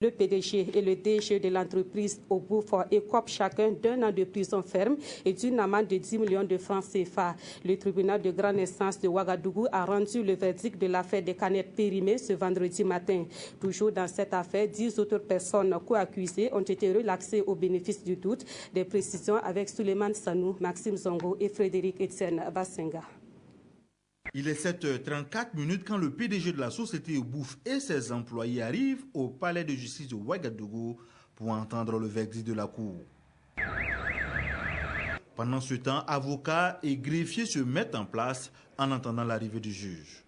Le PDG et le DG de l'entreprise Obouf écopent chacun d'1 an de prison ferme et d'une amende de 10 millions de francs CFA. Le tribunal de grande instance de Ouagadougou a rendu le verdict de l'affaire des canettes périmées ce vendredi matin. Toujours dans cette affaire, 10 autres personnes co-accusées ont été relaxées au bénéfice du doute. Des précisions avec Souleymane Sanou, Maxime Zongo et Frédéric Etienne Bassenga. Il est 7h34 quand le PDG de la société Obouf et ses employés arrivent au palais de justice de Ouagadougou pour entendre le verdict de la cour. Pendant ce temps, avocats et greffiers se mettent en place en attendant l'arrivée du juge.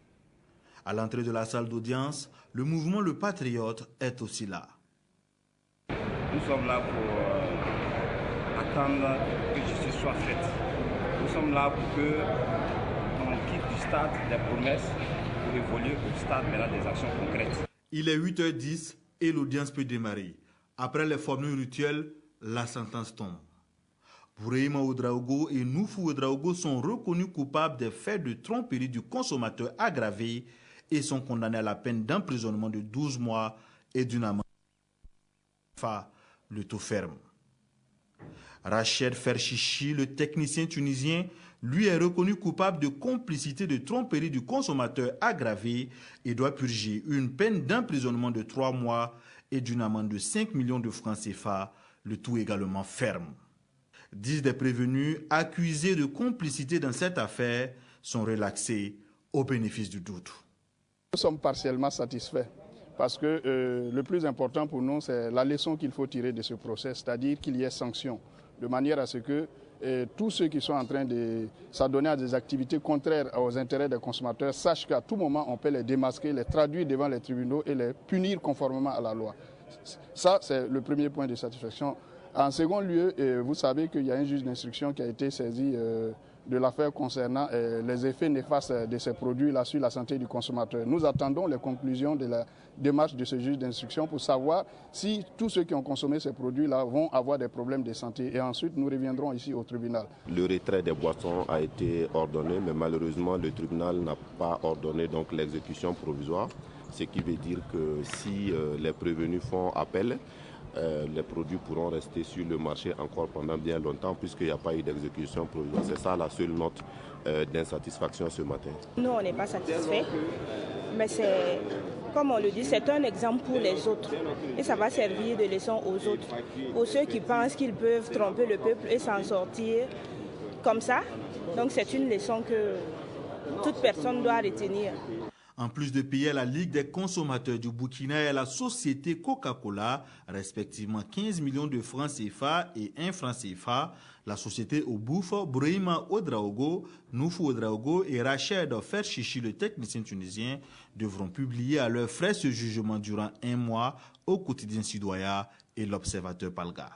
À l'entrée de la salle d'audience, le mouvement Le Patriote est aussi là. Nous sommes là pour attendre que justice soit faite. Nous sommes là pour que quitte du stade des promesses pour évoluer au stade maintenant des actions concrètes. Il est 8h10 et l'audience peut démarrer. Après les formules rituelles, la sentence tombe. Bourema Ouedraogo et Noufou Ouedraogo sont reconnus coupables des faits de tromperie du consommateur aggravé et sont condamnés à la peine d'emprisonnement de 12 mois et d'une amende. Le tout ferme. Rached Ferchichi, le technicien tunisien, lui est reconnu coupable de complicité de tromperie du consommateur aggravé et doit purger une peine d'emprisonnement de 3 mois et d'une amende de 5 millions de francs CFA, le tout également ferme. 10 des prévenus accusés de complicité dans cette affaire sont relaxés au bénéfice du doute. Nous sommes partiellement satisfaits parce que le plus important pour nous, c'est la leçon qu'il faut tirer de ce procès, c'est-à-dire qu'il y ait sanction, de manière à ce que tous ceux qui sont en train de s'adonner à des activités contraires aux intérêts des consommateurs sachent qu'à tout moment, on peut les démasquer, les traduire devant les tribunaux et les punir conformément à la loi. Ça, c'est le premier point de satisfaction. En second lieu, vous savez qu'il y a un juge d'instruction qui a été saisi de l'affaire concernant les effets néfastes de ces produits-là sur la santé du consommateur. Nous attendons les conclusions de la démarche de ce juge d'instruction pour savoir si tous ceux qui ont consommé ces produits-là vont avoir des problèmes de santé. Et ensuite, nous reviendrons ici au tribunal. Le retrait des boissons a été ordonné, mais malheureusement, le tribunal n'a pas ordonné donc l'exécution provisoire, ce qui veut dire que si les prévenus font appel, les produits pourront rester sur le marché encore pendant bien longtemps puisqu'il n'y a pas eu d'exécution provisoire. C'est ça la seule note d'insatisfaction ce matin. Nous, on n'est pas satisfaits, mais c'est, comme on le dit, c'est un exemple pour les autres. Et ça va servir de leçon aux autres. Pour ceux qui pensent qu'ils peuvent tromper le peuple et s'en sortir comme ça. Donc c'est une leçon que toute personne doit retenir. En plus de payer à la Ligue des consommateurs du Burkina et à la société Coca-Cola, respectivement 15 millions de francs CFA et 1 franc CFA, la société Obouf, Bourema Ouedraogo, Noufou Ouedraogo et Rached Ferchichi, le technicien tunisien, devront publier à leurs frais ce jugement durant 1 mois au quotidien Sidoya et l'Observateur Palga.